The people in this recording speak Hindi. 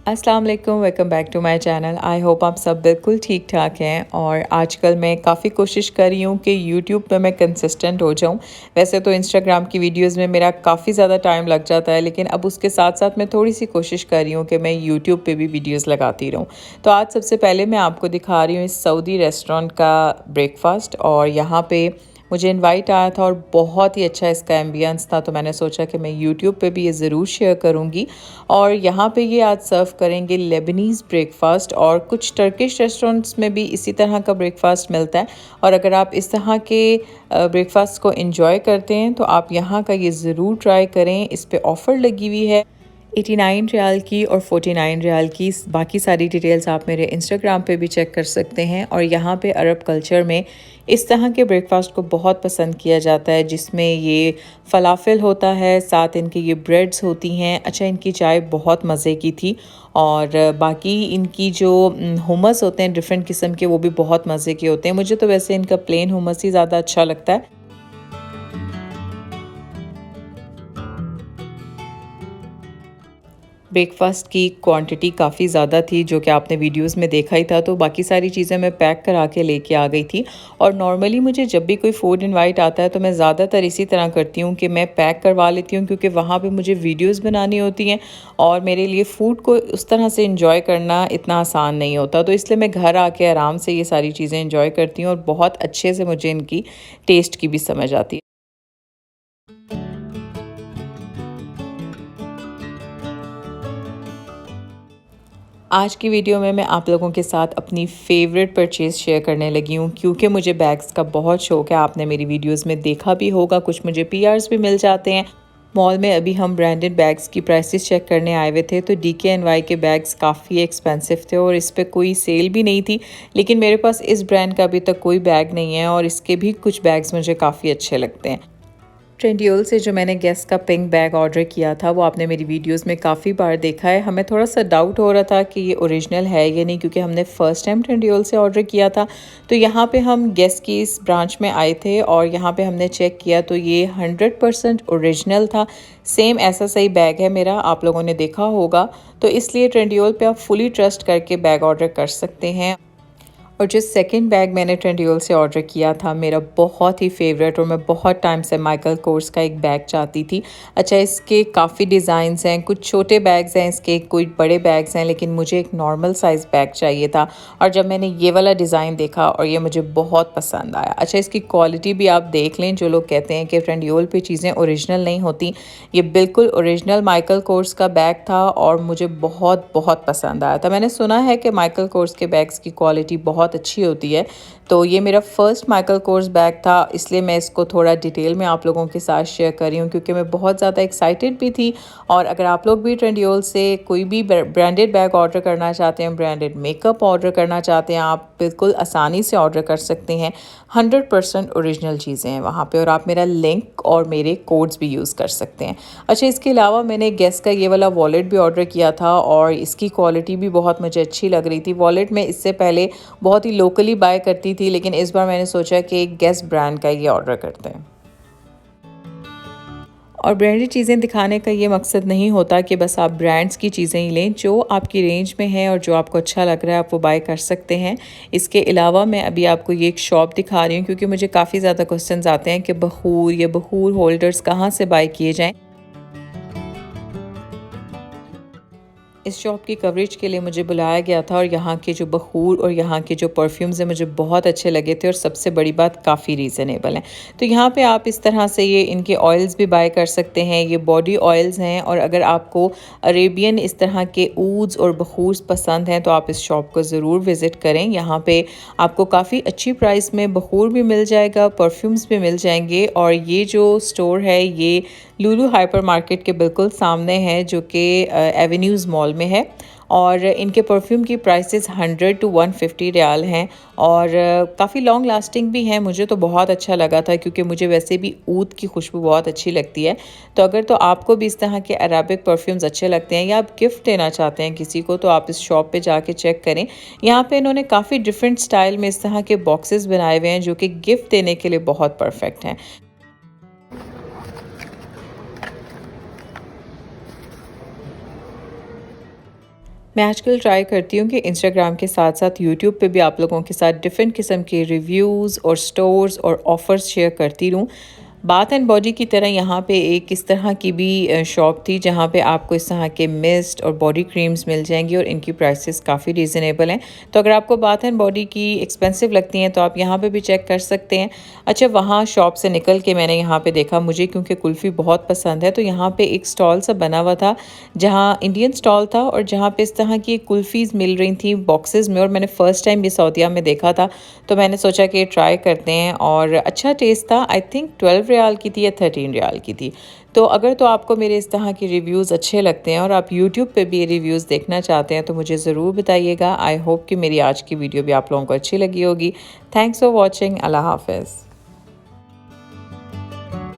अस्सलाम वालेकुम, welcome back to my channel. I hope आप सब बिल्कुल ठीक ठाक हैं। और आजकल मैं काफ़ी कोशिश कर रही हूँ कि यूट्यूब पे मैं कंसिस्टेंट हो जाऊँ। वैसे तो इंस्टाग्राम की वीडियोस में मेरा काफ़ी ज़्यादा टाइम लग जाता है, लेकिन अब उसके साथ साथ मैं थोड़ी सी कोशिश कर रही हूँ कि मैं यूट्यूब पे भी वीडियोस लगाती रहूँ। तो आज सबसे पहले मैं आपको दिखा रही हूँ इस सऊदी रेस्टोरेंट का ब्रेकफास्ट। और यहाँ पे मुझे इनवाइट आया था और बहुत ही अच्छा इसका एम्बियंस था, तो मैंने सोचा कि मैं यूट्यूब पे भी ये ज़रूर शेयर करूँगी। और यहाँ पे ये आज सर्व करेंगे लेबनीज़ ब्रेकफास्ट, और कुछ टर्किश रेस्टोरेंट्स में भी इसी तरह का ब्रेकफास्ट मिलता है। और अगर आप इस तरह के ब्रेकफास्ट को एंजॉय करते हैं तो आप यहाँ का ये ज़रूर ट्राई करें। इस पे ऑफ़र लगी हुई है 89 रियाल की और 49 रियाल की। बाकी सारी डिटेल्स आप मेरे इंस्टाग्राम पे भी चेक कर सकते हैं। और यहाँ पे अरब कल्चर में इस तरह के ब्रेकफास्ट को बहुत पसंद किया जाता है, जिसमें ये फ़लाफ़िल होता है, साथ इनके ये ब्रेड्स होती हैं। अच्छा, इनकी चाय बहुत मज़े की थी। और बाकी इनकी जो हुमस होते हैं डिफ़रेंट किस्म के, वो भी बहुत मज़े के होते हैं। मुझे तो वैसे इनका प्लेन हुमस ही ज़्यादा अच्छा लगता है। ब्रेकफ़ास्ट की क्वांटिटी काफ़ी ज़्यादा थी, जो कि आपने वीडियोस में देखा ही था, तो बाकी सारी चीज़ें मैं पैक करा के लेके आ गई थी। और नॉर्मली मुझे जब भी कोई फूड इनवाइट आता है तो मैं ज़्यादातर इसी तरह करती हूँ कि मैं पैक करवा लेती हूँ, क्योंकि वहाँ पे मुझे वीडियोस बनानी होती हैं और मेरे लिए फ़ूड को उस तरह से इंजॉय करना इतना आसान नहीं होता। तो इसलिए मैं घर आके आराम से ये सारी चीज़ें इंजॉय करती हूँ और बहुत अच्छे से मुझे इनकी टेस्ट की भी समझ आती है। आज की वीडियो में मैं आप लोगों के साथ अपनी फ़ेवरेट परचेज़ शेयर करने लगी हूँ, क्योंकि मुझे बैग्स का बहुत शौक़ है। आपने मेरी वीडियोस में देखा भी होगा, कुछ मुझे पीआर्स भी मिल जाते हैं। मॉल में अभी हम ब्रांडेड बैग्स की प्राइसेस चेक करने आए हुए थे, तो DKNY के बैग्स काफ़ी एक्सपेंसिव थे और इस पे कोई सेल भी नहीं थी। लेकिन मेरे पास इस ब्रांड का अभी तक कोई बैग नहीं है और इसके भी कुछ बैग्स मुझे काफ़ी अच्छे लगते हैं। ट्रेंडियोल से जो मैंने गेस का पिंक बैग ऑर्डर किया था, वो आपने मेरी वीडियोस में काफ़ी बार देखा है। हमें थोड़ा सा डाउट हो रहा था कि ये ओरिजिनल है या नहीं, क्योंकि हमने फ़र्स्ट टाइम ट्रेंडियोल से ऑर्डर किया था। तो यहाँ पे हम गेस की इस ब्रांच में आए थे और यहाँ पे हमने चेक किया तो ये 100% ओरिजिनल था। सेम ऐसा सही बैग है मेरा, आप लोगों ने देखा होगा। तो इसलिए ट्रेंडियोल पे आप फुली ट्रस्ट करके बैग ऑर्डर कर सकते हैं। और जो सेकंड बैग मैंने ट्रेंडियोल से ऑर्डर किया था, मेरा बहुत ही फेवरेट, और मैं बहुत टाइम से माइकल कोर्स का एक बैग चाहती थी। अच्छा, इसके काफ़ी डिज़ाइंस हैं, कुछ छोटे बैग्स हैं इसके, कोई बड़े बैग्स हैं, लेकिन मुझे एक नॉर्मल साइज़ बैग चाहिए था। और जब मैंने ये वाला डिज़ाइन देखा और ये मुझे बहुत पसंद आया। अच्छा, इसकी क्वालिटी भी आप देख लें। जो लोग कहते हैं कि ट्रेंडियोल पे चीज़ें ओरिजिनल नहीं होती, ये बिल्कुल ओरिजिनल माइकल कोर्स का बैग था और मुझे बहुत बहुत पसंद आया था। मैंने सुना है कि माइकल कोर्स के बैग्स की क्वालिटी बहुत अच्छी होती है। तो ये मेरा फर्स्ट माइकल कोर्स बैग था, इसलिए मैं इसको थोड़ा डिटेल में आप लोगों के साथ शेयर कर रही हूँ, क्योंकि मैं बहुत ज़्यादा एक्साइटेड भी थी। और अगर आप लोग भी ट्रेंडियोल से कोई भी ब्रांडेड बैग ऑर्डर करना चाहते हैं, ब्रांडेड मेकअप ऑर्डर करना चाहते हैं, आप बिल्कुल आसानी से ऑर्डर कर सकते हैं। 100% ओरिजिनल चीज़ें हैं वहाँ पे, और आप मेरा लिंक और मेरे कोड्स भी यूज़ कर सकते हैं। अच्छा, इसके अलावा मैंने गेस का ये वाला वॉलेट भी ऑर्डर किया था और इसकी क्वालिटी भी बहुत मुझे अच्छी लग रही थी। वॉलेट में इससे पहले बहुत ही लोकली बाय करती थी, लेकिन इस बार मैंने सोचा कि एक गेस ब्रांड का ये ऑर्डर करते हैं। और ब्रांडेड चीज़ें दिखाने का ये मकसद नहीं होता कि बस आप ब्रांड्स की चीज़ें ही लें। जो आपकी रेंज में है और जो आपको अच्छा लग रहा है, आप वो बाय कर सकते हैं। इसके अलावा मैं अभी आपको ये एक शॉप दिखा रही हूँ, क्योंकि मुझे काफ़ी ज़्यादा क्वेश्चंस आते हैं कि बखूर या बखूर होल्डर्स कहाँ से बाय किए जाएँ। इस शॉप की कवरेज के लिए मुझे बुलाया गया था और यहाँ के जो बखूर और यहाँ के जो परफ्यूम्स हैं मुझे बहुत अच्छे लगे थे, और सबसे बड़ी बात काफ़ी रीज़नेबल हैं। तो यहाँ पे आप इस तरह से ये इनके ऑयल्स भी बाय कर सकते हैं। ये बॉडी ऑयल्स हैं, और अगर आपको अरेबियन इस तरह के ऊड्स और बखूर पसंद हैं तो आप इस शॉप को ज़रूर विज़िट करें। यहाँ पे आपको काफ़ी अच्छी प्राइस में बखूर भी मिल जाएगा, परफ्यूम्स भी मिल जाएंगे। और ये जो स्टोर है ये लुलु हाइपर मार्केट के बिल्कुल सामने है, जो कि एवेन्यूज़ मॉल में है। और इनके परफ्यूम की प्राइसेस 100 टू 150 रियाल हैं, और काफ़ी लॉन्ग लास्टिंग भी हैं। मुझे तो बहुत अच्छा लगा था, क्योंकि मुझे वैसे भी ऊद की खुशबू बहुत अच्छी लगती है। तो अगर तो आपको भी इस तरह के अराबिक परफ्यूम्स अच्छे लगते हैं या आप गिफ्ट देना चाहते हैं किसी को, तो आप इस शॉप पे जाके चेक करें। यहाँ पे इन्होंने काफ़ी डिफरेंट स्टाइल में इस तरह के बॉक्सेस बनाए हुए हैं, जो कि गिफ्ट देने के लिए बहुत परफेक्ट हैं। मैं आजकल ट्राई करती हूँ कि इंस्टाग्राम के साथ साथ यूट्यूब पे भी आप लोगों के साथ डिफरेंट किस्म के रिव्यूज़ और स्टोर्स और ऑफ़र्स शेयर करती रहूँ। बाथ एंड बॉडी की तरह यहाँ पे एक इस तरह की भी शॉप थी जहाँ पे आपको इस तरह के मिस्ट और बॉडी क्रीम्स मिल जाएंगी और इनकी प्राइसेस काफ़ी रीज़नेबल हैं। तो अगर आपको बाथ एंड बॉडी की एक्सपेंसिव लगती हैं तो आप यहाँ पे भी चेक कर सकते हैं। अच्छा, वहाँ शॉप से निकल के मैंने यहाँ पे देखा, मुझे क्योंकि कुल्फ़ी बहुत पसंद है तो यहाँ पे एक स्टॉल सा बना हुआ था जहाँ इंडियन स्टॉल था और जहाँ पे इस तरह की कुल्फ़ीज़ मिल रही थी बॉक्सेस में, और मैंने फ़र्स्ट टाइम ये सऊदीया में देखा था। तो मैंने सोचा कि ट्राई करते हैं और अच्छा टेस्ट था। आई थिंक 12 रियाल की थी या 13 रियाल की थी। तो अगर तो आपको मेरे इस तरह के रिव्यूज़ अच्छे लगते हैं और आप यूट्यूब पे भी ये रिव्यूज़ देखना चाहते हैं तो मुझे ज़रूर बताइएगा। आई होप कि मेरी आज की वीडियो भी आप लोगों को अच्छी लगी होगी। Thanks for watching. अल्लाह हाफ़िज़।